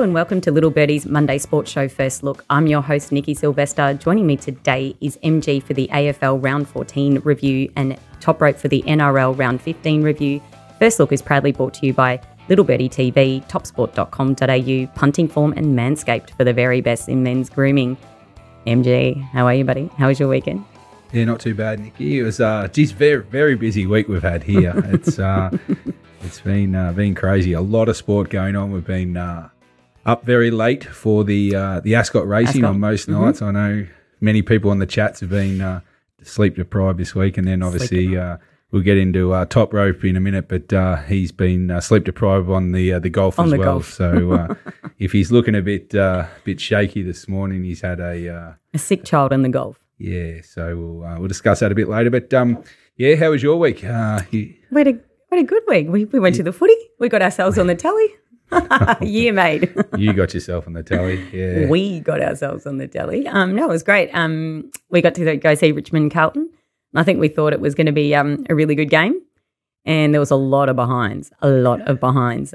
and welcome to Little Birdie's Monday Sports Show First Look. I'm your host, Nikki Sylvester. Joining me today is MG for the AFL Round 14 review and Toprope for the NRL Round 15 review. First Look is proudly brought to you by Little Birdie TV, topsport.com.au, Punting Form and Manscaped for the very best in men's grooming. MG, how are you, buddy? How was your weekend? Yeah, not too bad, Nikki. It was very, very busy week we've had here. It's been crazy. A lot of sport going on. We've been up very late for the Ascot racing on most nights. I know many people on the chats have been sleep deprived this week, and then obviously we'll get into Toprope in a minute. But he's been sleep deprived on the golf as well. So if he's looking a bit shaky this morning, he's had a sick child in the golf. Yeah, so we'll discuss that a bit later. But yeah, how was your week? We had a good week. We went to the footy. We got ourselves on the telly. Yeah, mate. You got yourself on the telly. Yeah. We got ourselves on the telly. No, it was great. We got to go see Richmond Carlton. I think we thought it was going to be a really good game. And there was a lot of behinds. Yes.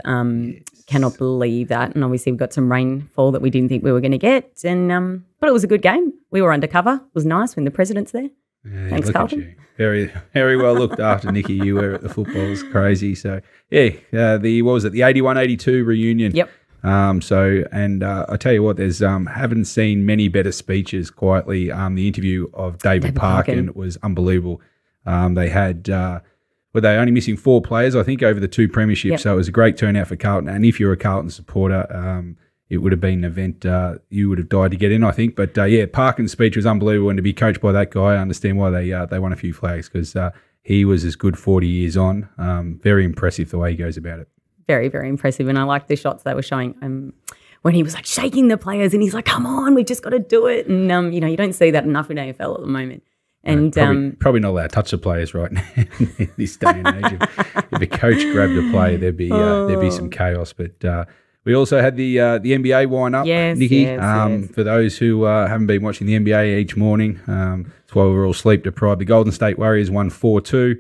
Cannot believe that. And obviously we got some rainfall that we didn't think we were going to get. And but it was a good game. We were undercover. It was nice when the president's there. Yeah, thanks, Carlton. Very, very well looked after, Nikki. You were at the football. It was crazy. So, yeah, the 81-82 reunion. Yep. I tell you what, there's haven't seen many better speeches quietly. The interview of David Parkin was unbelievable. They had, were they only missing 4 players, I think, over the 2 premierships. Yep. So it was a great turnout for Carlton. And if you're a Carlton supporter, it would have been an event you would have died to get in, I think. But, yeah, Parkin's speech was unbelievable. And to be coached by that guy, I understand why they won a few flags, because he was as good 40 years on. Very impressive the way he goes about it. Very, very impressive. And I liked the shots they were showing when he was, like, shaking the players and he's like, come on, we've just got to do it. And, you don't see that enough in AFL at the moment. And probably not allowed to touch the players right now in this day and age. If a coach grabbed a player, there'd be some chaos. But we also had the NBA wind up, Nikki. Yes. For those who haven't been watching the NBA each morning, that's why we were all sleep deprived. The Golden State Warriors won 4-2.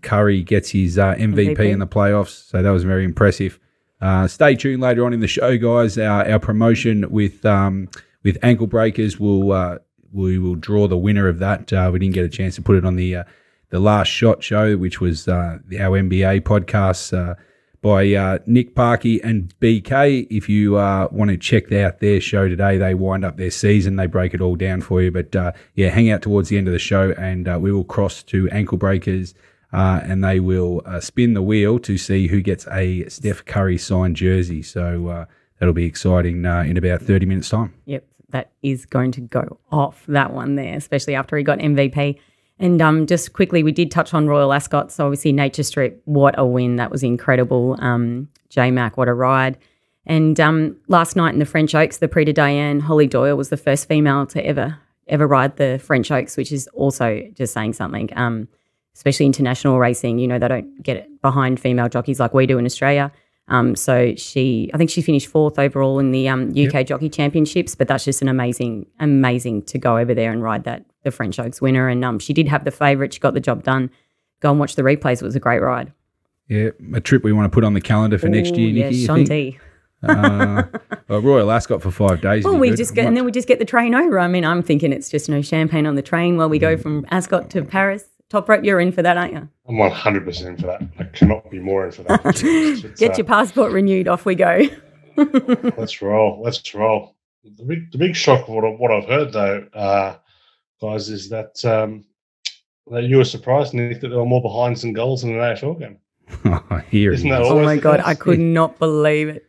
Curry gets his MVP in the playoffs, so that was very impressive. Stay tuned later on in the show, guys. Our promotion with ankle breakers we will draw the winner of that. We didn't get a chance to put it on the Last Shot show, which was our NBA podcast by Nick Parkey and BK. If you want to check out their show today, they wind up their season. They break it all down for you. But, hang out towards the end of the show and we will cross to ankle breakers and they will spin the wheel to see who gets a Steph Curry signed jersey. So that'll be exciting in about 30 minutes' time. Yep, that is going to go off, that one there, especially after he got MVP. And just quickly, we did touch on Royal Ascot. So obviously Nature Strip, what a win. That was incredible. J-Mac, what a ride. And last night in the French Oaks, the Prix de Diane, Holly Doyle was the first female to ever ride the French Oaks, which is also just saying something, especially international racing. They don't get it behind female jockeys like we do in Australia. So I think she finished 4th overall in the UK Jockey Championships, but that's just an amazing to go over there and ride the French Oaks winner. And she did have the favourite. She got the job done. Go and watch the replays. It was a great ride. Yeah, a trip we want to put on the calendar for next year, Nikki. Yeah, Shanti. Royal Ascot for 5 days. Well, we just get the train over. I mean, I'm thinking it's just champagne on the train while we go from Ascot to Paris. Toprope, you're in for that, aren't you? I'm 100% in for that. I cannot be more in for that. Get your passport renewed. Off we go. Let's roll. The big shock of what I've heard, though, guys, is that you were surprised, Nick, that there were more behinds and goals in an AFL game. Isn't that oh, my God. I could not believe it.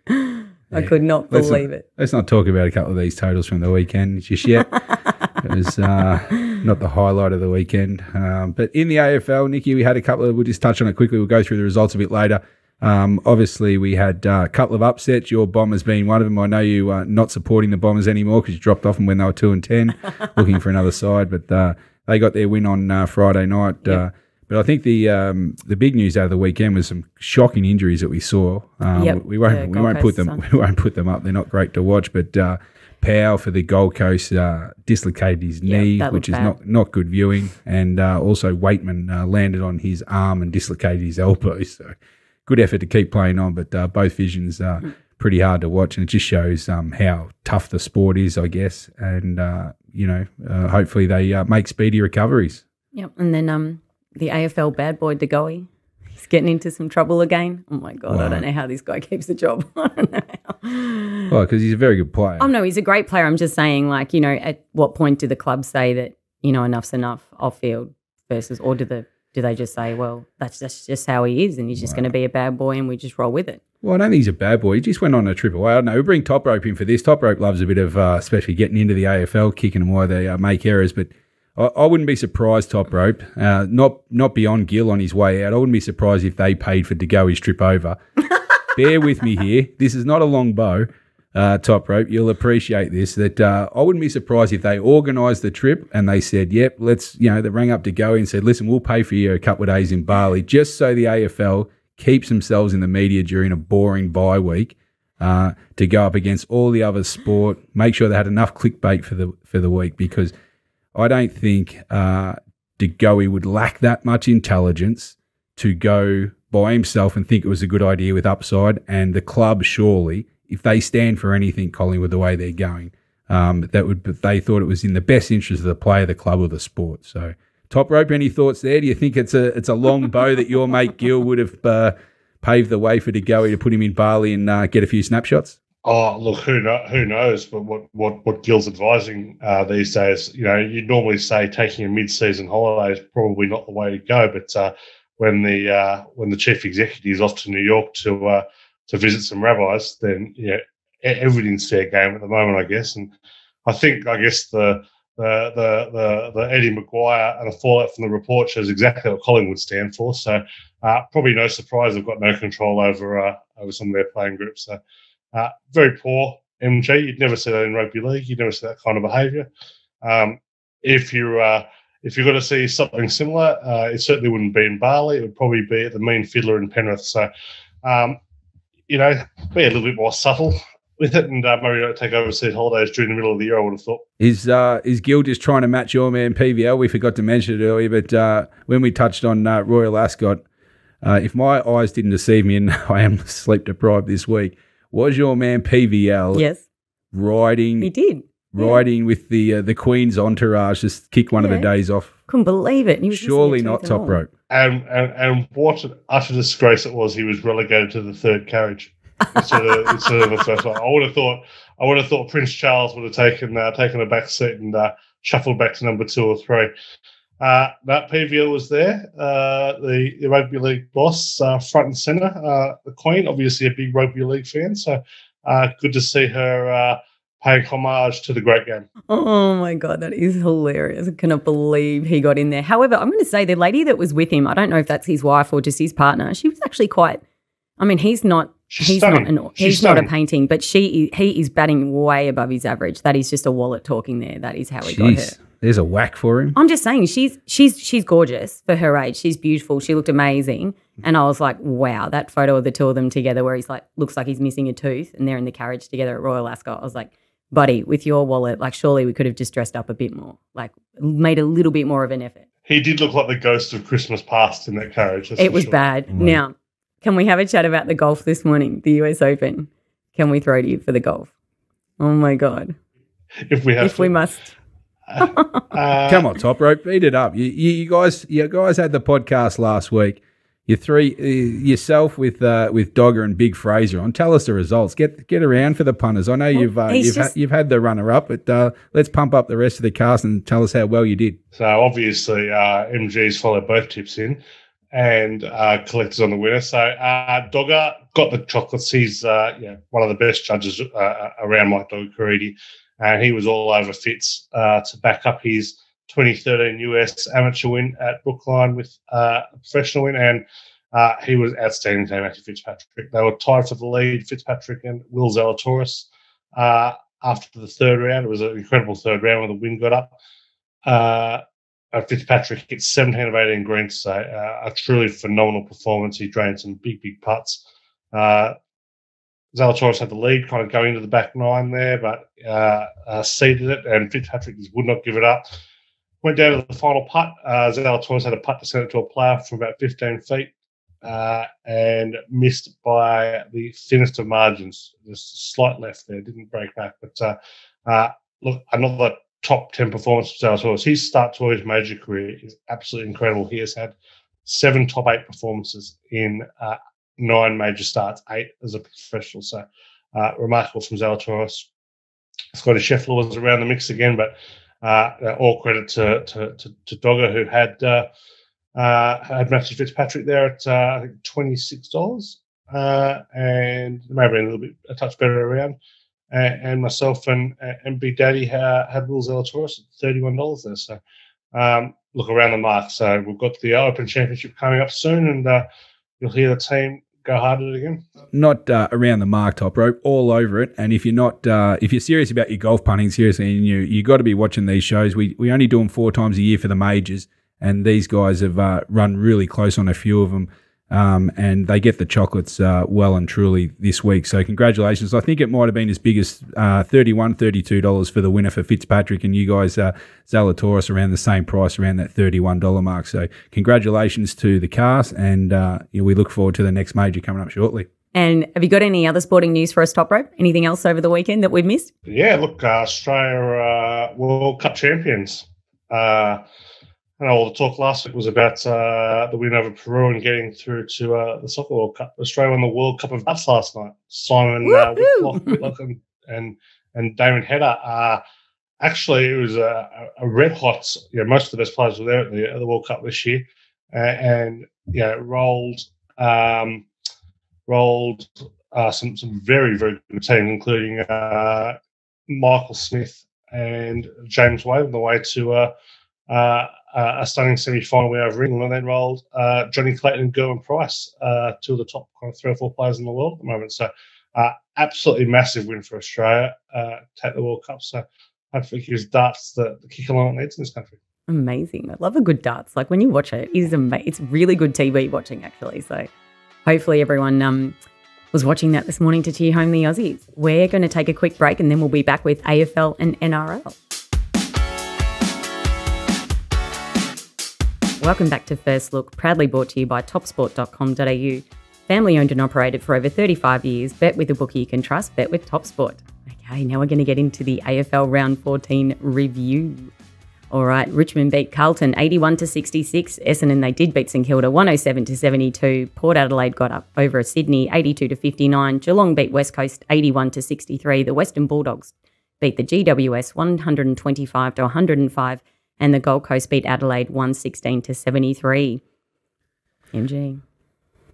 I could not believe it. Let's not talk about a couple of these totals from the weekend just yet. It was not the highlight of the weekend. But in the AFL, Nikki, we had a couple of, we'll just touch on it quickly. We'll go through the results a bit later. Obviously, we had a couple of upsets, your Bombers being one of them. I know you are not supporting the Bombers anymore because you dropped off them when they were 2-10, looking for another side. But they got their win on Friday night. Yep. But I think the big news out of the weekend was some shocking injuries that we saw. We won't put them up. They're not great to watch. But Powell for the Gold Coast dislocated his knee, which is not good viewing, and also Waitman landed on his arm and dislocated his elbow. So good effort to keep playing on, but both visions pretty hard to watch, and it just shows how tough the sport is, I guess. And hopefully they make speedy recoveries. Yep, and then the AFL bad boy Dogga, he's getting into some trouble again. Oh my God, I don't know how this guy keeps a job. I don't know how. Well, because he's a very good player. Oh no, he's a great player. I'm just saying, like, at what point do the clubs say that enough's enough off field versus, or do they just say, well, that's just how he is, and he's just going to be a bad boy, and we just roll with it? Well, I don't think he's a bad boy. He just went on a trip away. I don't know. We bring Toprope in for this. Toprope loves a bit of, especially getting into the AFL, kicking them while they make errors, but I wouldn't be surprised, Toprope, not beyond Gill on his way out. I wouldn't be surprised if they paid for Dogga's trip over. Bear with me here. This is not a long bow, Toprope. You'll appreciate this. That I wouldn't be surprised if they organised the trip and they said, "Yep, let's." They rang up Dogga and said, "Listen, we'll pay for you a couple of days in Bali, just so the AFL keeps themselves in the media during a boring bye week to go up against all the other sport. Make sure they had enough clickbait for the week because." I don't think Dogga would lack that much intelligence to go by himself and think it was a good idea with upside. And the club, surely, if they stand for anything, Collingwood, the way they're going, they thought it was in the best interest of the player, the club, or the sport. So, Toprope, any thoughts there? Do you think it's a long bow that your mate Gill would have paved the way for Dogga to put him in Bali and get a few snapshots? Oh, look, who knows? But what Gill's advising these days, you'd normally say taking a mid-season holiday is probably not the way to go. But when the chief executive is off to New York to visit some rabbis, then everything's fair game at the moment, I guess. And I guess the Eddie Maguire and the fallout from the report shows exactly what Collingwood stand for. So probably no surprise they've got no control over some of their playing groups. So. Very poor MG. You'd never see that in rugby league. You'd never see that kind of behaviour. If you're going to see something similar, it certainly wouldn't be in Bali. It would probably be at the Mean Fiddler in Penrith. So, be a little bit more subtle with it, and maybe don't take overseas holidays during the middle of the year. I would have thought. Is Gill just trying to match your man PVL? We forgot to mention it earlier, but when we touched on Royal Ascot, if my eyes didn't deceive me, and I am sleep deprived this week. Was your man PVL riding? He did. Riding with the Queen's entourage, just kick one of the days off. Couldn't believe it. He was surely not Toprope. And what an utter disgrace it was. He was relegated to the third carriage instead of the first one. I would have thought Prince Charles would have taken a back seat and shuffled back to number 2 or 3. That PVL was there, the rugby league boss, front and centre. The Queen, obviously a big rugby league fan, so good to see her paying homage to the great game. Oh my God, that is hilarious! I cannot believe he got in there. However, I'm going to say the lady that was with him, I don't know if that's his wife or just his partner. She was actually quite. I mean, he's not a painting, but he is batting way above his average. That is just a wallet talking there. That is how he got her. There's a whack for him. I'm just saying, she's gorgeous for her age. She's beautiful. She looked amazing. And I was like, wow, that photo of the two of them together where he's like, looks like he's missing a tooth and they're in the carriage together at Royal Ascot. I was like, buddy, with your wallet, like surely we could have just dressed up a bit more, like made a little bit more of an effort. He did look like the ghost of Christmas past in that carriage. It was bad. Mm-hmm. Now, can we have a chat about the golf this morning, the US Open? Can we throw to you for the golf? Oh my God. If we must. Come on, Toprope, beat it up. You guys had the podcast last week. You three, yourself with Dogga and Big Fraser on. Tell us the results. Get around for the punters. I know you've had the runner up, but let's pump up the rest of the cast and tell us how well you did. So obviously, MG's followed both tips in and collectors on the winner. So Dogga got the chocolates. He's one of the best judges around, Mike Dogga, and he was all over Fitz to back up his 2013 US amateur win at Brookline with a professional win, and he was outstanding to Matthew Fitzpatrick. They were tied for the lead, Fitzpatrick and Will Zalatoris. After the third round, it was an incredible third round when the wind got up. Fitzpatrick hit 17 of 18 greens today. A truly phenomenal performance. He drained some big putts. Zalatoris had the lead kind of going into the back nine there, but ceded it, and Fitzpatrick would not give it up. Went down to the final putt. Zalatoris had a putt to send it to a player from about 15 feet. and missed by the thinnest of margins. Just a slight left there, didn't break back. But look, another top 10 performance for Zalatoris. His start to his major career is absolutely incredible. He has had 7 top 8 performances in 9 major starts, 8 as a professional. So remarkable from Zalatoris. Scotty Scheffler was around the mix again, but all credit to Dogga, who had Matthew Fitzpatrick there at I think $26, and maybe a touch better around. And myself and Big Daddy had Will Zalatoris at $31 there. So look around the mark. So we've got the Open Championship coming up soon, and you'll hear the team go hard at it again. Not around the mark, Toprope, all over it. And if you're not, if you're serious about your golf punting, seriously, and you got to be watching these shows. We only do them 4 times a year for the majors, and these guys have run really close on a few of them, and they get the chocolates well and truly this week. So congratulations. I think it might have been as big as $31, $32 for the winner for Fitzpatrick, and you guys, Zalatoris, around the same price, around that $31 mark. So congratulations to the cast, and we look forward to the next major coming up shortly. And have you got any other sporting news for us, Toprope? Anything else over the weekend that we've missed? Yeah, look, Australia World Cup champions. I know all the talk last week was about the win over Peru and getting through to the Soccer World Cup. Australia won the World Cup of Darts last night. Simon Whitlock and Damon Hedder. Actually, it was a red hot. Most of the best players were there at the World Cup this year, and rolled some very, very good teams, including Michael Smith and James Wade on the way to a stunning semi-final win over England, and then rolled Johnny Clayton and Gerwyn Price, 2 of the top 3 or 4 players in the world at the moment. So absolutely massive win for Australia to take the World Cup. So hopefully it gives darts the kick along it needs in this country. Amazing. I love a good darts. Like when you watch it, it's really good TV watching actually. So hopefully everyone was watching that this morning to cheer home the Aussies. We're going to take a quick break and then we'll be back with AFL and NRL. Welcome back to First Look, proudly brought to you by topsport.com.au. Family owned and operated for over 35 years. Bet with a bookie you can trust. Bet with TopSport. Okay, now we're going to get into the AFL Round 14 review. All right, Richmond beat Carlton 81-66. Essendon, they did beat St Kilda 107-72. Port Adelaide got up over Sydney 82-59. Geelong beat West Coast 81-63. The Western Bulldogs beat the GWS 125-105. And the Gold Coast beat Adelaide 116-73. MG.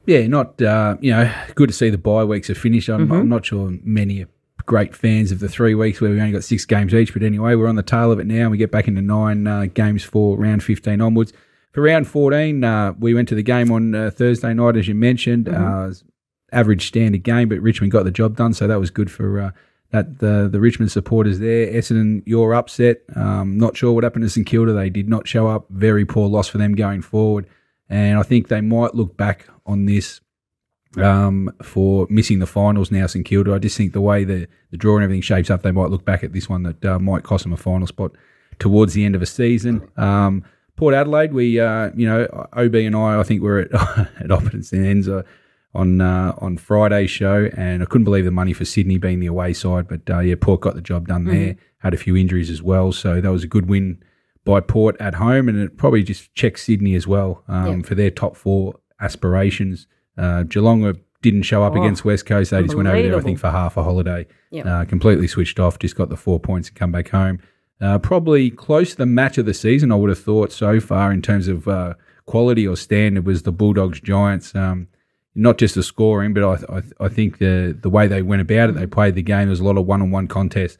Yeah, not good to see the bye weeks are finished. I'm not sure many are great fans of the 3 weeks where we only got 6 games each, but anyway, we're on the tail of it now. And we get back into 9 games for round 15 onwards. For round 14, we went to the game on Thursday night, as you mentioned. Average standard game, but Richmond got the job done, so that was good for the Richmond supporters there. Essendon, you're upset. Not sure what happened to St Kilda. They did not show up. Very poor loss for them going forward. And I think they might look back on this for missing the finals now, St Kilda. I just think the way the draw and everything shapes up, they might look back at this one that might cost them a final spot towards the end of a season. Port Adelaide, we, OB and I think we're at opposite ends on Friday's show, and I couldn't believe the money for Sydney being the away side, but Port got the job done there, had a few injuries as well, so that was a good win by Port at home, and it probably just checks Sydney as well for their top 4 aspirations. Geelong didn't show up against West Coast, they just went over there I think for half a holiday, completely switched off, just got the 4 points and come back home. Probably close to the match of the season, I would have thought so far in terms of quality or standard, was the Bulldogs-Giants. Not just the scoring, but I think the way they went about it, they played the game. There was a lot of one-on-one contests.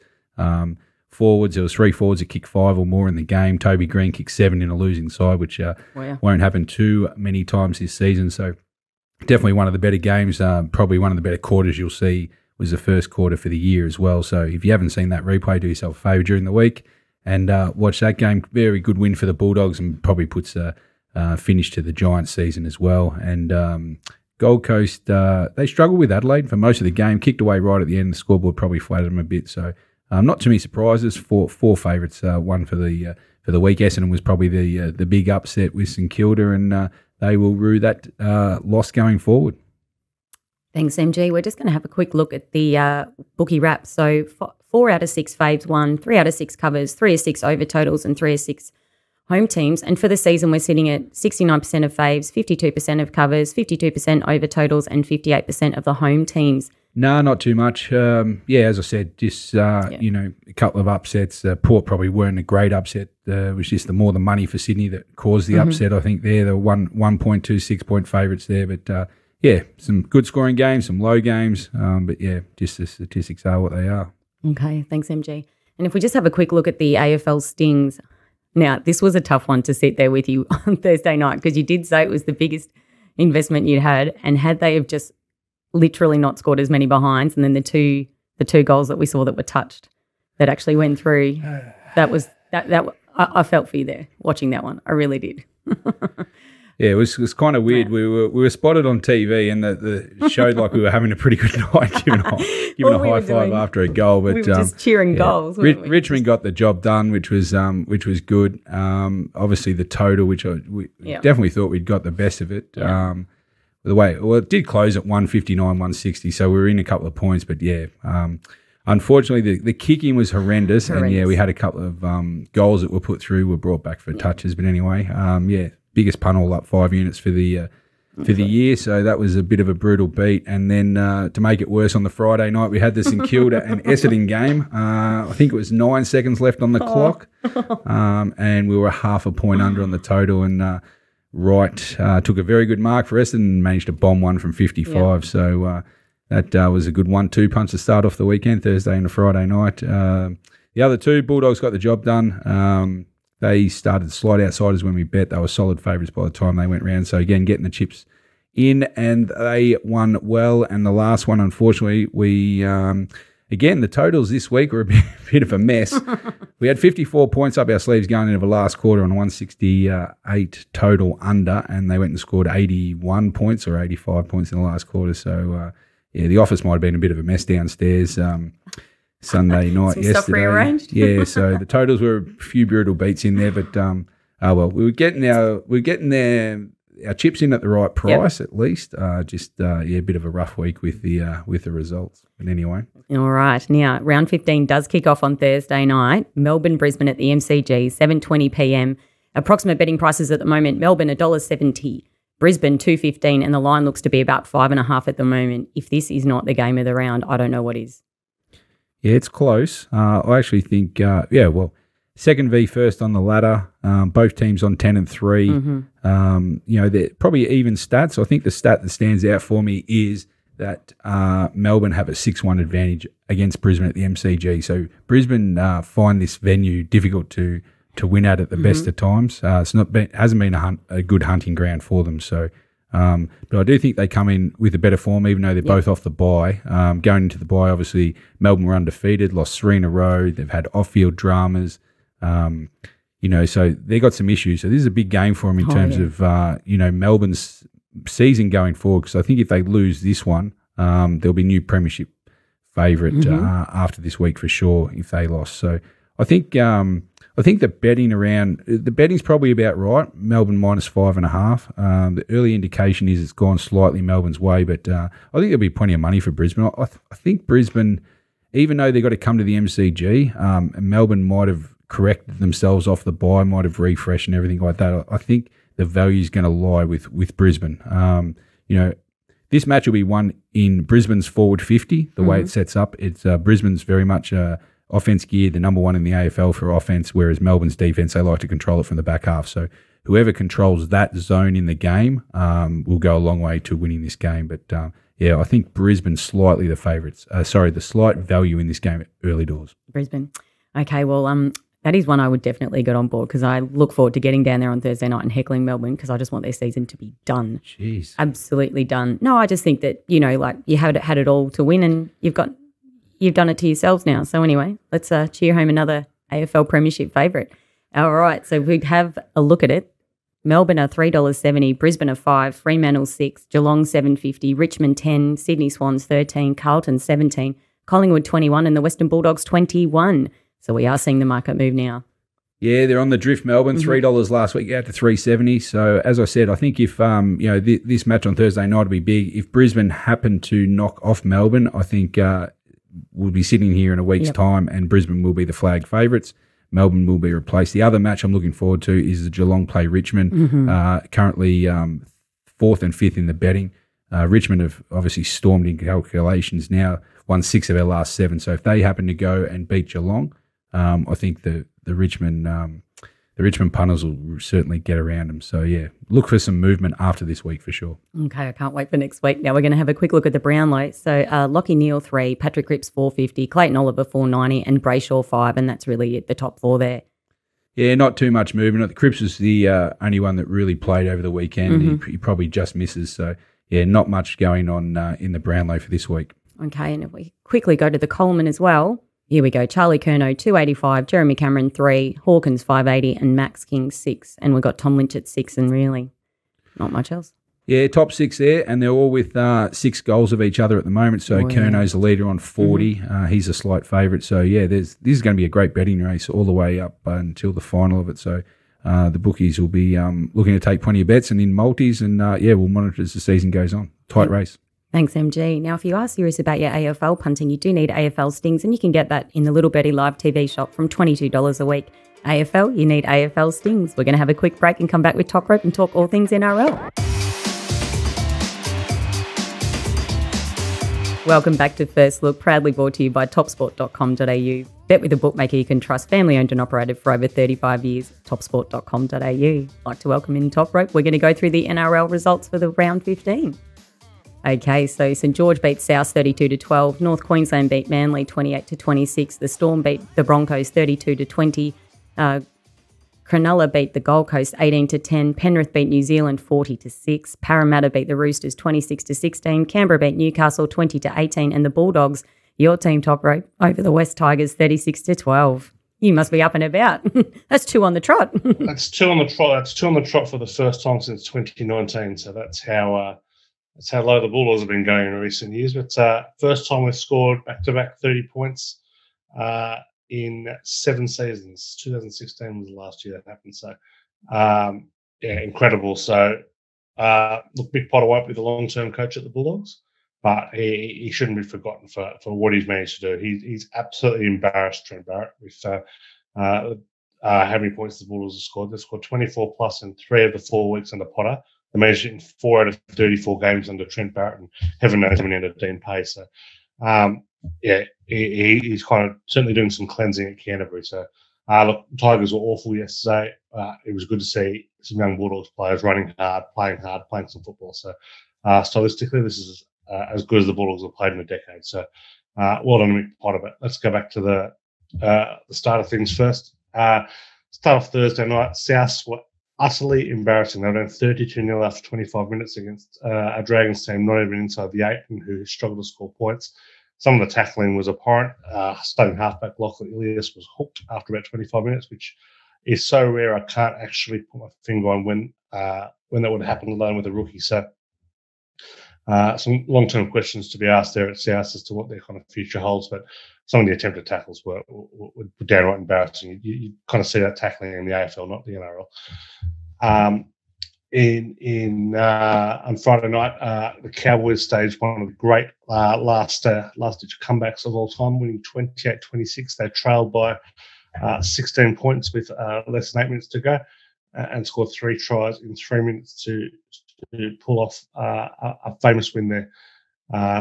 Forwards, there was 3 forwards that kicked 5 or more in the game. Toby Green kicked 7 in a losing side, which won't happen too many times this season. So definitely one of the better games. Probably one of the better quarters you'll see was the first quarter for the year as well. So if you haven't seen that replay, do yourself a favour during the week and watch that game. Very good win for the Bulldogs and probably puts a finish to the Giants season as well. And Gold Coast, they struggled with Adelaide for most of the game, kicked away right at the end. The scoreboard probably flattered them a bit. So not too many surprises. Four favourites, one for the week. Essendon was probably the big upset with St Kilda, and they will rue that loss going forward. Thanks, MG. We're just going to have a quick look at the bookie wrap. So 4 out of 6 faves won, 3 out of 6 covers, 3 of 6 over totals, and 3 of 6 home teams. And for the season, we're sitting at 69% of faves, 52% of covers, 52% over totals, and 58% of the home teams. No, not too much. As I said, just a couple of upsets. Port probably weren't a great upset. It was just the money for Sydney that caused the upset. I think they're the 1.26 point favourites there. But some good scoring games, some low games. Just the statistics are what they are. Okay, thanks, MG. And if we just have a quick look at the AFL Stings. Now, this was a tough one to sit there with you on Thursday night because you did say it was the biggest investment you'd had, and had they have just literally not scored as many behinds, and then the two goals that we saw that were touched that actually went through, I felt for you there watching that one. I really did. Yeah, it was kind of weird. Yeah. We were spotted on TV, and the showed like we were having a pretty good night, giving a high five after a goal. But we were just cheering goals. Richmond got the job done, which was good. Obviously, the total, which we definitely thought we'd got the best of it. Yeah. It did close at 159, 160, so we were in a couple of points. But unfortunately, the kicking was horrendous. And we had a couple of goals that were put through, were brought back for touches. But anyway, biggest pun all up 5 units for the year. So that was a bit of a brutal beat. And then to make it worse, on the Friday night, we had the St Kilda and Essendon game. I think it was 9 seconds left on the clock, and we were half a point under on the total. And Wright took a very good mark for Essendon and managed to bomb one from 55. Yep. So that was a good 1-2 punch to start off the weekend, Thursday and a Friday night. The other two, Bulldogs got the job done. They started slight outsiders when we bet. They were solid favourites by the time they went round. So, again, getting the chips in, and they won well. And the last one, unfortunately, we again, the totals this week were a bit of a mess. We had 54 points up our sleeves going into the last quarter on 168 total under, and they went and scored 81 points or 85 points in the last quarter. So, the office might have been a bit of a mess downstairs. Sunday night yesterday. Stuff rearranged. Yeah, so the totals were a few brutal beats in there, but we were getting our chips in at the right price at least. A bit of a rough week with the results. But anyway. All right. Now, round 15 does kick off on Thursday night. Melbourne, Brisbane at the MCG, 7:20 p.m. Approximate betting prices at the moment: Melbourne $1.70, Brisbane $2.15, and the line looks to be about 5.5 at the moment. If this is not the game of the round, I don't know what is. Yeah, it's close. I actually think, second v first on the ladder. Both teams on 10 and 3. Mm-hmm. They're probably even stats. I think the stat that stands out for me is that Melbourne have a 6-1 advantage against Brisbane at the MCG. So Brisbane find this venue difficult to win at the best of times. Hasn't been a good hunting ground for them. So. But I do think they come in with a better form, even though they're both off the bye. Going into the bye, obviously, Melbourne were undefeated, lost 3 in a row. They've had off-field dramas, so they've got some issues. So this is a big game for them in terms of, Melbourne's season going forward. Because I think if they lose this one, there'll be new Premiership favourite after this week for sure if they lost. So I think the betting's probably about right. Melbourne -5.5. The early indication is it's gone slightly Melbourne's way, but I think there'll be plenty of money for Brisbane. I think Brisbane, even though they've got to come to the MCG, Melbourne might have corrected themselves off the bye, might have refreshed and everything like that. I think the value is going to lie with Brisbane. This match will be won in Brisbane's forward 50, the way it sets up. It's Brisbane's very much offense gear, the number one in the AFL for offense, whereas Melbourne's defense, they like to control it from the back half. So whoever controls that zone in the game will go a long way to winning this game. But I think Brisbane's slightly the favourites. The slight value in this game at early doors. Brisbane. Okay, well, that is one I would definitely get on board because I look forward to getting down there on Thursday night and heckling Melbourne because I just want their season to be done. Jeez. Absolutely done. No, I just think that, you had it all to win and you've done it to yourselves now. So anyway, let's cheer home another AFL Premiership favourite. All right, so we'd have a look at it. Melbourne are $3.70, Brisbane are $5, Fremantle $6, Geelong $7.50, Richmond $10, Sydney Swans $13, Carlton $17, Collingwood $21, and the Western Bulldogs $21. So we are seeing the market move now. Yeah, they're on the drift, Melbourne. $3 last week, out to $3.70. So, as I said, I think if this match on Thursday night will be big. If Brisbane happen to knock off Melbourne, I think we'll be sitting here in a week's time, and Brisbane will be the flag favourites. Melbourne will be replaced. The other match I'm looking forward to is the Geelong play Richmond. Currently 4th and 5th in the betting. Richmond have obviously stormed in calculations now, won 6 of their last 7. So if they happen to go and beat Geelong, I think the Richmond punters will certainly get around them. So, yeah, look for some movement after this week for sure. Okay, I can't wait for next week. Now we're going to have a quick look at the Brownlow. So, Lockie Neal 3, Patrick Cripps 450, Clayton Oliver 490, and Brayshaw 5, and that's really it, the top 4 there. Yeah, not too much movement. Cripps was the only one that really played over the weekend. He probably just misses. So, yeah, not much going on in the Brownlow for this week. Okay, and if we quickly go to the Coleman as well, here we go. Charlie Curnow, 285, Jeremy Cameron, 3, Hawkins, 580, and Max King, 6. And we've got Tom Lynch at 6, and really not much else. Yeah, top 6 there, and they're all with 6 goals of each other at the moment. So Curnow's the leader on 40. He's a slight favourite. So, yeah, this is going to be a great betting race all the way up until the final of it. So the bookies will be looking to take plenty of bets and in multis, and, we'll monitor as the season goes on. Tight race. Thanks, MG. Now, if you are serious about your AFL punting, you do need AFL Stings, and you can get that in the Little Birdie Live TV shop from $22 a week. AFL, you need AFL Stings. We're going to have a quick break and come back with Toprope and talk all things NRL. Welcome back to First Look, proudly brought to you by topsport.com.au. Bet with a bookmaker you can trust, family owned and operated for over 35 years. Topsport.com.au. Like to welcome in Toprope. We're going to go through the NRL results for the round 15. Okay, so St George beat South 32-12. North Queensland beat Manly 28-26. The Storm beat the Broncos 32-20. Cronulla beat the Gold Coast 18-10. Penrith beat New Zealand 40-6. Parramatta beat the Roosters 26-16. Canberra beat Newcastle 20-18. And the Bulldogs, your team, Toprope, over the West Tigers 36-12. You must be up and about. That's 2 on the trot. That's 2 on the trot. That's 2 on the trot for the first time since 2019. So that's how low the Bulldogs have been going in recent years. But first time we've scored back-to-back 30 points in 7 seasons. 2016 was the last year that happened. So, incredible. So, look, Mick Potter won't be the long-term coach at the Bulldogs, but he shouldn't be forgotten for what he's managed to do. He's absolutely embarrassed Trent Barrett with how many points the Bulldogs have scored. They've scored 24 plus in 3 of the 4 weeks under Potter. They managed it in 4 out of 34 games under Trent Barrett, and heaven knows how many under Dean Pay. So, he's kind of certainly doing some cleansing at Canterbury. So, look, Tigers were awful yesterday. It was good to see some young Bulldogs players running hard, playing some football. So, stylistically, this is as good as the Bulldogs have played in a decade. So, well done to Mick Potter. But let's go back to the start of things first. Start off Thursday night, South were utterly embarrassing. They were down 32-0 after 25 minutes against a Dragons team not even inside the 8 and who struggled to score points. Some of the tackling was apparent. Starting halfback Lachlan Ilias was hooked after about 25 minutes, which is so rare I can't actually put my finger on when that would have happened alone with a rookie. So some long-term questions to be asked there at South as to what their kind of future holds. But some of the attempted tackles were downright embarrassing. You kind of see that tackling in the AFL, not the NRL. On Friday night, the Cowboys staged one of the great last-ditch comebacks of all time, winning 28-26. They trailed by 16 points with less than 8 minutes to go and scored 3 tries in 3 minutes to pull off a famous win there.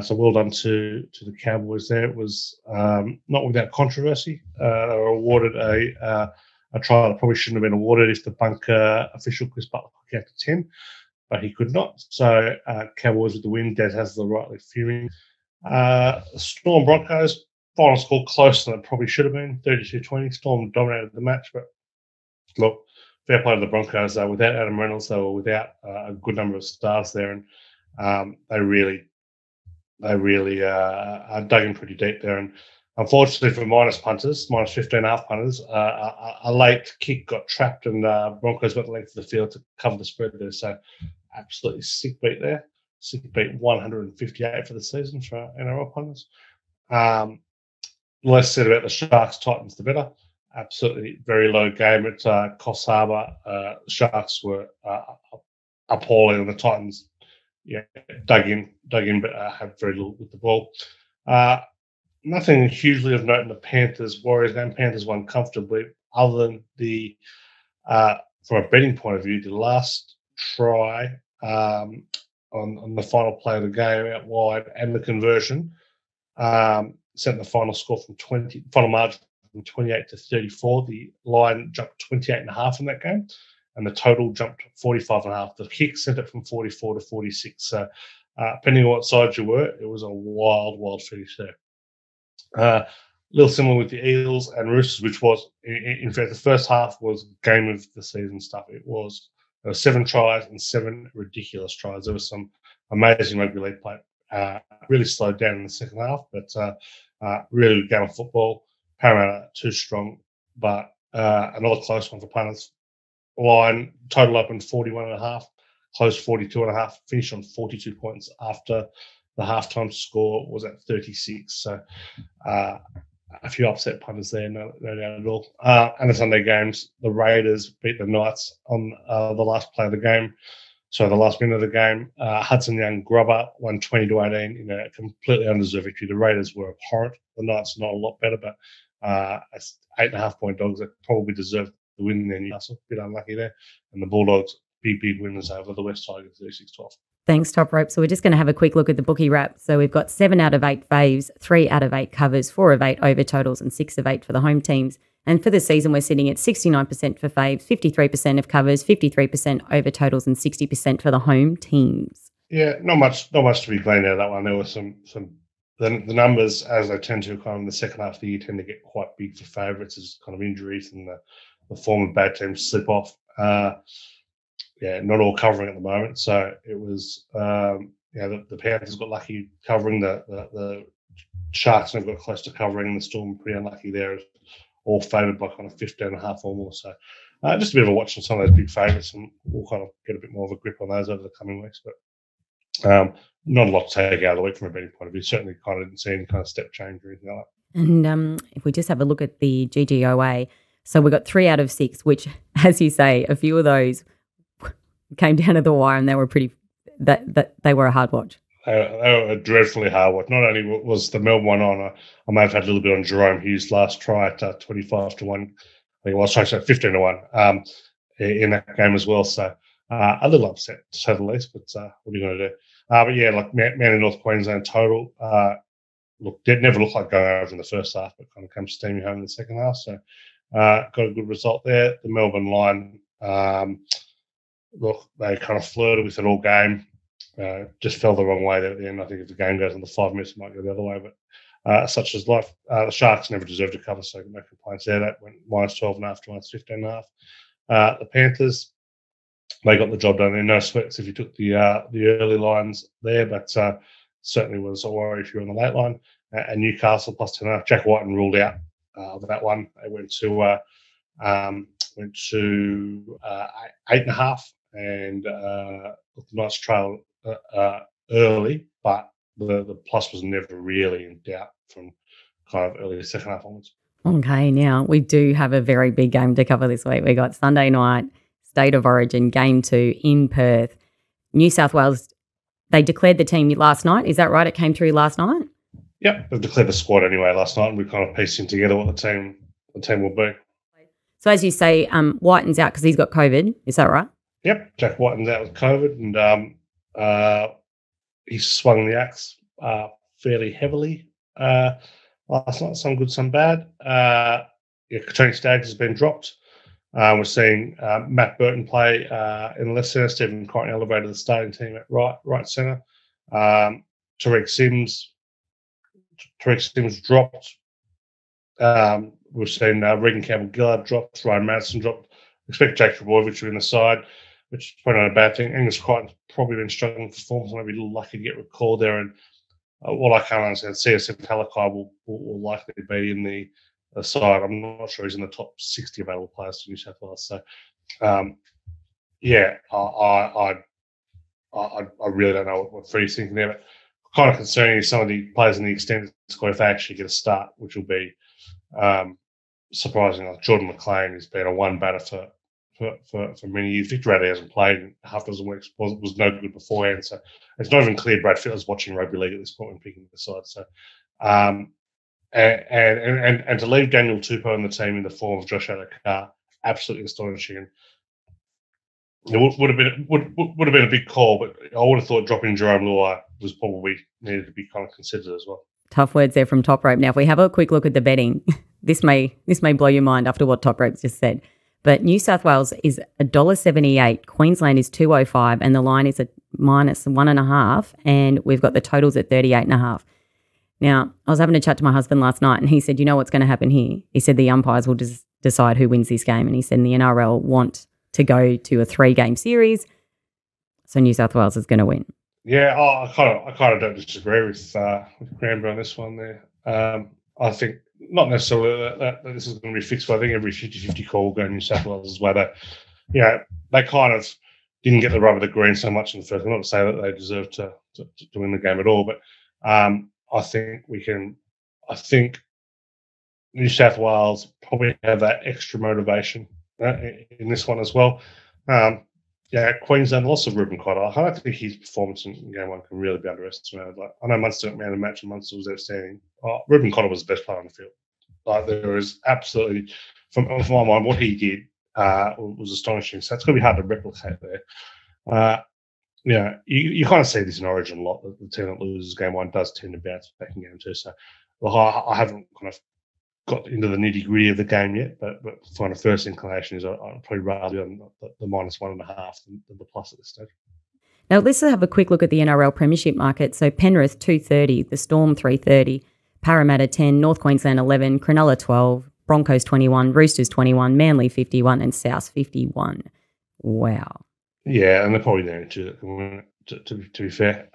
So well done to the Cowboys there. It was not without controversy. They were awarded a try that probably shouldn't have been awarded if the bunker official Chris Butler could count to 10, but he could not. So Cowboys with the win. Des has the rightly fuming. Storm Broncos, final score closer than it probably should have been, 32-20. Storm dominated the match, but look, fair play to the Broncos. Without Adam Reynolds, they were without a good number of stars there, and they really dug in pretty deep there. And unfortunately for minus 15.5 punters, a late kick got trapped and Broncos got the length of the field to cover the spread there. So absolutely sick beat there. Sick beat 158 for the season for NRL punters. Less said about the Sharks, Titans, the better. absolutely very low game at Coffs Harbour. Sharks were appalling, and the Titans, dug in, but had very little with the ball. Nothing hugely of note in the Panthers-Warriors game. Panthers won comfortably, other than the from a betting point of view, the last try on the final play of the game out wide and the conversion sent the final score final margin from 28 to 34. The line jumped 28.5 in that game, and the total jumped 45.5. The kick sent it from 44 to 46. So, depending on what side you were, it was a wild finish there. A little similar with the Eels and Roosters, which was, in fact, the first half was game of the season stuff. There were 7 tries and 7 ridiculous tries. There was some amazing rugby league play. Really slowed down in the second half, but really good game of football. Parramatta too strong, but another close one for punters. Line total opened 41.5, closed 42.5, finished on 42 points after the halftime score was at 36. So a few upset punters there, no doubt at all. And the Sunday games, the Raiders beat the Knights on the last play of the game. So the last minute of the game, Hudson Young Grubber won 20 to 18 in a completely undeserved victory. The Raiders were abhorrent. The Knights not a lot better, but 8.5 point dogs that probably deserved the win in Newcastle. A bit unlucky there. And the Bulldogs, big winners over the West Tigers, 36-12. Thanks, Toprope. So we're just going to have a quick look at the bookie wrap. So we've got 7 out of 8 faves, 3 out of 8 covers, 4 of 8 over totals, and 6 of 8 for the home teams. And for the season, we're sitting at 69% for faves, 53% of covers, 53% over totals, and 60% for the home teams. Yeah, not much to be gleaned out of that one. There were some the numbers, as they tend to kind of in the second half of the year, tend to get quite big for favourites as kind of injuries and the form of bad teams slip off. Not all covering at the moment. So it was, the Panthers got lucky covering, the Sharks never got close to covering, and the Storm pretty unlucky there, all favoured by kind of 15.5 or more. So just a bit of a watch on some of those big favourites, and we'll kind of get a bit more of a grip on those over the coming weeks. But not a lot to take out of the week from a betting point of view. Certainly kind of didn't see any kind of step change or anything like that. And if we just have a look at the GGOA, so we got 3 out of 6, which, as you say, a few of those came down to the wire, and they were they were a hard watch. They were a dreadfully hard watch. Not only was the Melbourne one on, I may have had a little bit on Jerome Hughes' last try at 25 to 1. I think it was trying to say 15 to 1 in that game as well. So a little upset, to say the least, but what are you going to do? But yeah, like Man in North Queensland total, it never looked like going over in the first half, but kind of come steaming home in the second half. So got a good result there. The Melbourne line, they kind of flirted with it all game. Just fell the wrong way there at the end. I think if the game goes on the 5 minutes, it might go the other way. But such is life. The Sharks never deserved to cover, so no complaints there. That went minus 12.5 to minus 15.5. The Panthers, they got the job done. There no sweats if you took the early lines there, but certainly was a worry if you're on the late line. And Newcastle plus 10.5. Jack Whiten ruled out of that one. They went to 8.5, and nice trail early, but the plus was never really in doubt from kind of early second half onwards. Okay, now we do have a very big game to cover this week. We got Sunday night, State of Origin, Game 2 in Perth. New South Wales, they declared the team last night. Is that right? It came through last night? Yep, they've declared the squad anyway last night, and we're kind of piecing together what the team will be. So as you say, Whiten's out because he's got COVID. Is that right? Yep, Jack Whiten's out with COVID, and he swung the axe fairly heavily last night. Some good, some bad. Tony Staggs has been dropped. We're seeing Matt Burton play in the left centre. Stephen Crichton elevated the starting team at right centre. Tariq Sims dropped. We've seen Regan Campbell-Gillard dropped. Ryan Madison dropped. Expect Jake Trebojevic in the side, which is probably not a bad thing. Angus Crichton's probably been struggling for form, so maybe a little lucky to get recalled there. And what I can't understand, CSM Talakai will likely be in the side. I'm not sure he's in the top 60 available players for New South Wales. So, I really don't know what Freddie's thinking there. But kind of concerning is some of the players in the extended squad, if they actually get a start, which will be surprising. Like Jordan McLean has been a one batter for many years. Victor Radley hasn't played half dozen weeks. Was no good beforehand. So it's not even clear Brad Fittler's watching rugby league at this point when picking the side. So and to leave Daniel Tupou in the team in the form of Josh Adokar, absolutely astonishing. It would have been a big call, but I would have thought dropping Jerome Luai was probably needed to be kind of considered as well. Tough words there from Toprope. Now, if we have a quick look at the betting, this may blow your mind after what Toprope's just said. But New South Wales is $1.78, Queensland is $2.05, and the line is at -1.5, and we've got the totals at 38.5. Now, I was having a chat to my husband last night, and he said, "You know what's going to happen here?" He said the umpires will decide who wins this game, and he said the NRL want to go to a 3-game series, so New South Wales is going to win. Yeah, I kind of don't disagree with Granby on this one there. I think not necessarily that this is going to be fixed, but I think every 50-50 call will go New South Wales' way. They kind of didn't get the rub of the green so much in the first. I'm not to say that they deserve to win the game at all, but I think New South Wales probably have that extra motivation in this one as well. Queensland loss of Ruben Cotter. I don't think his performance in game one can really be underestimated. Like, I know Munster went man of the match and Munster was outstanding. Ruben Cotter was the best player on the field. Like, there is absolutely, from my mind, what he did was astonishing. So it's going to be hard to replicate there. You kind of see this in Origin a lot. The team that loses game one does tend to bounce back in game two. So I haven't kind of got into the nitty gritty of the game yet, but my first inclination is I'd probably rather be on the -1.5 than the plus at this stage. Now let's have a quick look at the NRL Premiership market. So Penrith 230, the Storm 330, Parramatta 10, North Queensland 11, Cronulla 12, Broncos 21, Roosters 21, Manly 51, and South 51. Wow. Yeah, and they're probably there to be fair.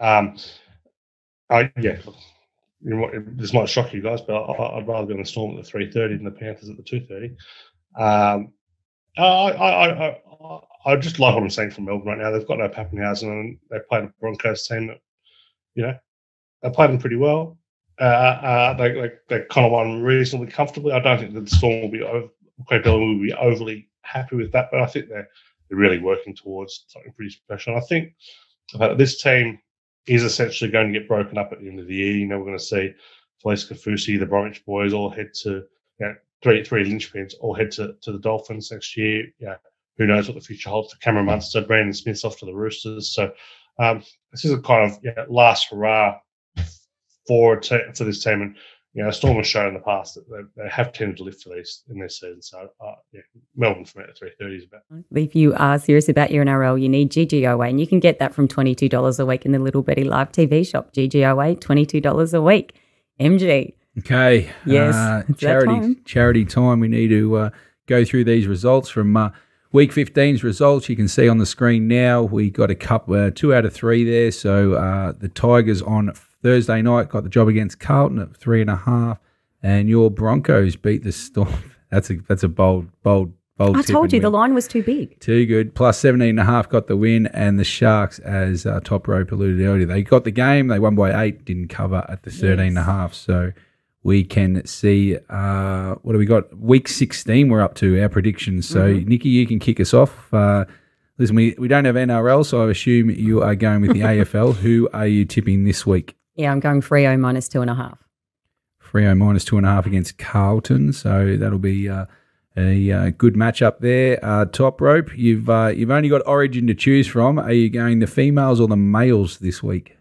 This might shock you guys, but I'd rather be on the Storm at the 330 than the Panthers at the 230. I just like what I'm seeing from Melbourne right now. They've got no Pappenhausen, and they played a Broncos team that, they played them pretty well. They kind of won reasonably comfortably. I don't think that the Storm will be overly happy with that, but I think they're really working towards something pretty special. And I think this team is essentially going to get broken up at the end of the year. We're going to see Felice Kafusi, the Bromwich boys, all head to three linchpins, all head to the Dolphins next year. Who knows what the future holds for Cameron Munster, Brandon Smith's off to the Roosters. So this is a kind of last hurrah for this team. And Storm has shown in the past that they have tended to lift for these in their season. So Melbourne from out of 330 is about. If you are serious about your NRL, you need GGOA, and you can get that from $22 a week in the Little Betty Live TV shop. GGOA, $22 a week. MG. Okay. Yes. Charity time. We need to go through these results from Week 15's results. You can see on the screen now. We got a couple, 2 out of 3 there. So the Tigers on Thursday night got the job against Carlton at 3.5, and your Broncos beat the Storm. That's a bold. I told you the line was too big. Too good. Plus 17.5 got the win, and the Sharks, as Toprope alluded earlier, they got the game. They won by 8, didn't cover at the 13.5. So we can see what do we got? Week 16 we're up to, our predictions. So Nikki, you can kick us off. Listen, we don't have NRL, so I assume you are going with the AFL. Who are you tipping this week? Yeah, I'm going Freo -2.5. Freo -2.5 against Carlton, so that'll be a good matchup there. Toprope, you've only got Origin to choose from. Are you going the females or the males this week?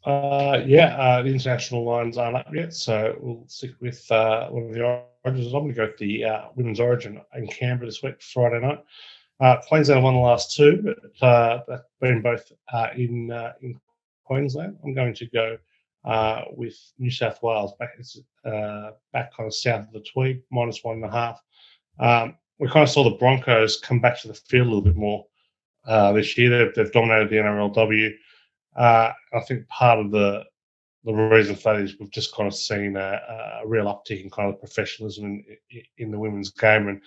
The international lines aren't up yet, so we'll stick with one of the Origins. I'm going to go with the women's Origin in Canberra this week, Friday night. Queensland won the last 2, but they've been both in Queensland. I'm going to go with New South Wales back kind of south of the Tweed, -1.5. We kind of saw the Broncos come back to the field a little bit more this year. They've dominated the NRLW. I think part of the reason for that is we've just kind of seen a real uptick in kind of professionalism in the women's game. And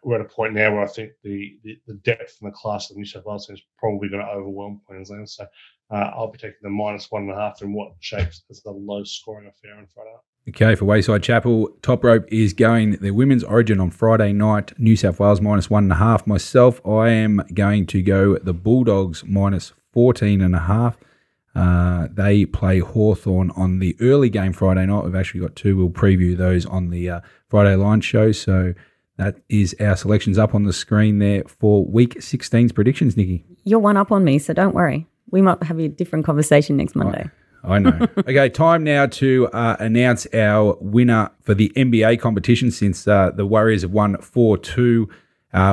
we're at a point now where I think the depth and the class of the New South Wales team is probably going to overwhelm Queensland. So I'll be taking the -1.5 in what shapes as the low scoring affair on Friday. Okay, for Wayside Chapel, Toprope is going the Women's Origin on Friday night, New South Wales -1.5. Myself, I am going to go the Bulldogs -14.5. They play Hawthorn on the early game Friday night. We've actually got two. We'll preview those on the Friday line show. So that is our selections up on the screen there for Week 16's predictions, Nikki. You're one up on me, so don't worry. We might have a different conversation next Monday. I know. Okay, time now to announce our winner for the NBA competition since the Warriors have won 4-2.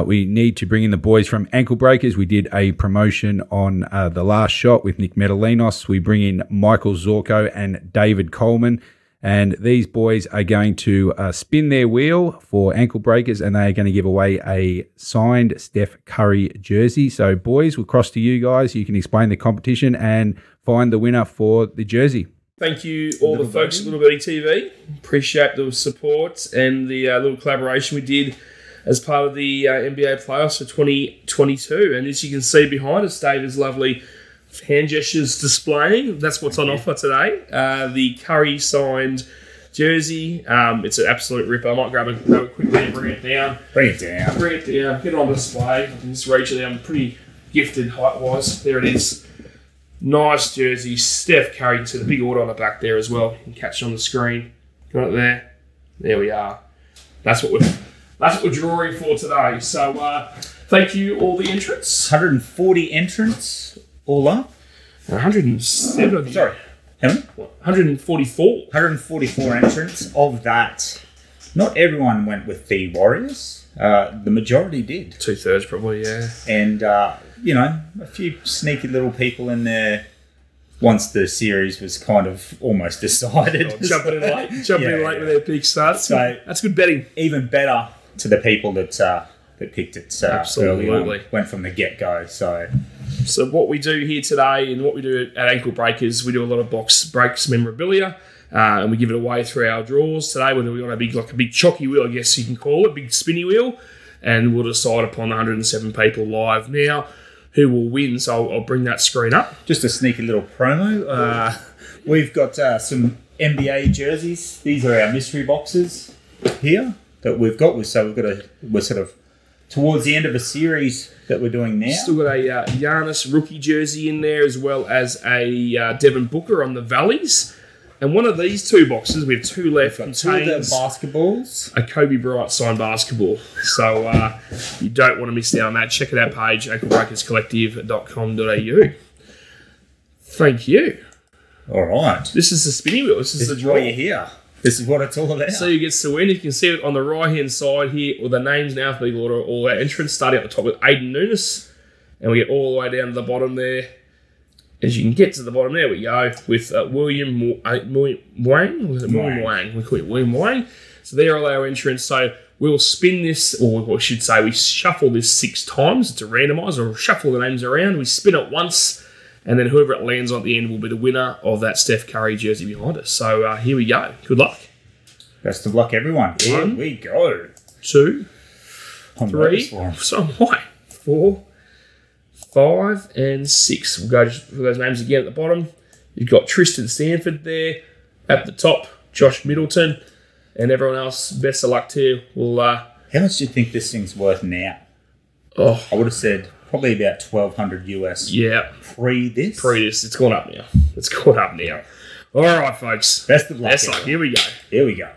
We need to bring in the boys from Ankle Breakers. We did a promotion on The Last Shot with Nick Metalinos. We bring in Michael Zorko and David Coleman. And these boys are going to spin their wheel for Ankle Breakers, and they are going to give away a signed Steph Curry jersey. So, boys, we'll cross to you guys. You can explain the competition and find the winner for the jersey. Thank you, all the folks at Little Birdie TV. Appreciate the support and the little collaboration we did as part of the NBA playoffs for 2022. And as you can see behind us, David's lovely hand gestures displaying. That's what's on offer today. The Curry signed jersey. It's an absolute ripper. I might grab it quickly and bring it down. Bring it down. Get it on display. I can just reach it. I'm pretty gifted height-wise. There it is. Nice jersey. Steph Curry. You can see the big order on the back there as well. You can catch it on the screen. Got it there. There we are. That's what we're drawing for today. So thank you, all the entrants. 140 entrants. All up? 107. Sorry. How many? 144. 144 entrants. Of that, not everyone went with the Warriors. The majority did. 2/3 probably, yeah. And, a few sneaky little people in there once the series was kind of almost decided. Jumping in late with their big start. So that's good betting. Even better to the people that picked it Absolutely. early on. Went from the get-go, So what we do here today and what we do at Ankle Breakers, we do a lot of box breaks memorabilia, and we give it away through our draws. Today we're on a big chalky wheel, I guess you can call it, big spinny wheel, and we'll decide upon the 107 people live now who will win. So I'll bring that screen up. Just a sneaky little promo. We've got some NBA jerseys. These are our mystery boxes here that we've got. So we're sort of towards the end of a series that we're doing now. Still got a Giannis rookie jersey in there, as well as a Devin Booker on the Valleys. And one of these two boxes, we have two left, contains two of the basketballs. A Kobe Bryant signed basketball. So you don't want to miss out on that. Check out our page, anklebreakerscollective.com.au. Thank you. All right. This is the spinny wheel. This is the draw. Why you're here. This is what it's all about. So who gets to win. You can see it on the right-hand side here, with the names in alphabetical order, all our entrants, starting at the top with Aiden Nunes, and we get all the way down to the bottom there. As you can get to the bottom, there we go, with William Wang. Was it William Wang? We call it William Wang. So there are all our entrants. So we'll spin this, or I should say we shuffle this 6 times. It's a randomizer. We'll shuffle the names around. We spin it once, and then whoever it lands on at the end will be the winner of that Steph Curry jersey behind us. So here we go. Good luck. Best of luck, everyone. Here we go. 2, I'm 3, so am I. 4, 5, and 6. We'll go for those names again at the bottom. You've got Tristan Stanford there. At the top, Josh Middleton. And everyone else, best of luck to you. We'll, how much do you think this thing's worth now? Oh, I would have said probably about $1,200 US. Yeah. Pre this? It's gone up now. All right, folks. Best of luck. Best of luck. Here we go. Here we go.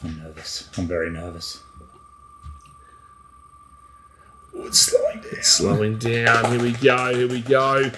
I'm nervous. I'm very nervous. Oh, it's slowing down. Here we go.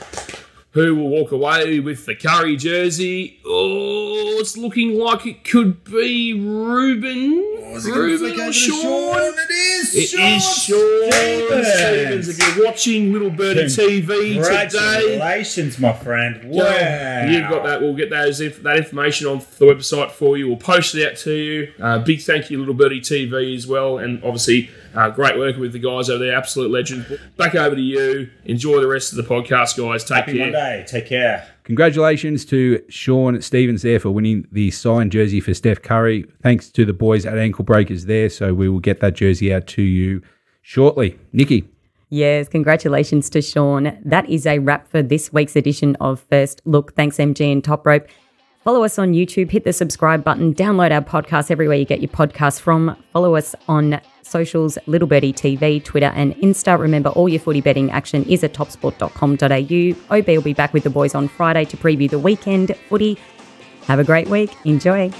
Who will walk away with the Curry jersey? Oh, it's looking like it could be Ruben. Ruben or Sean? It is Sean Stevens. If you're watching Little Birdie TV today, congratulations, my friend. Wow. You've got that. We'll get that information on the website for you. We'll post it out to you. Big thank you, Little Birdie TV as well. And obviously, great working with the guys over there. Absolute legends. Back over to you. Enjoy the rest of the podcast, guys. Take Happy care. Monday. Take care. Congratulations to Sean Stevens there for winning the signed jersey for Steph Curry. Thanks to the boys at Ankle Breakers there. So we will get that jersey out to you shortly. Nikki. Yes, congratulations to Sean. That is a wrap for this week's edition of First Look. Thanks, MG and Toprope, Follow us on YouTube, hit the subscribe button, download our podcast everywhere you get your podcasts from. Follow us on socials, Little Birdie TV, Twitter and Insta. Remember, all your footy betting action is at topsport.com.au. OB will be back with the boys on Friday to preview the weekend footy. Have a great week. Enjoy.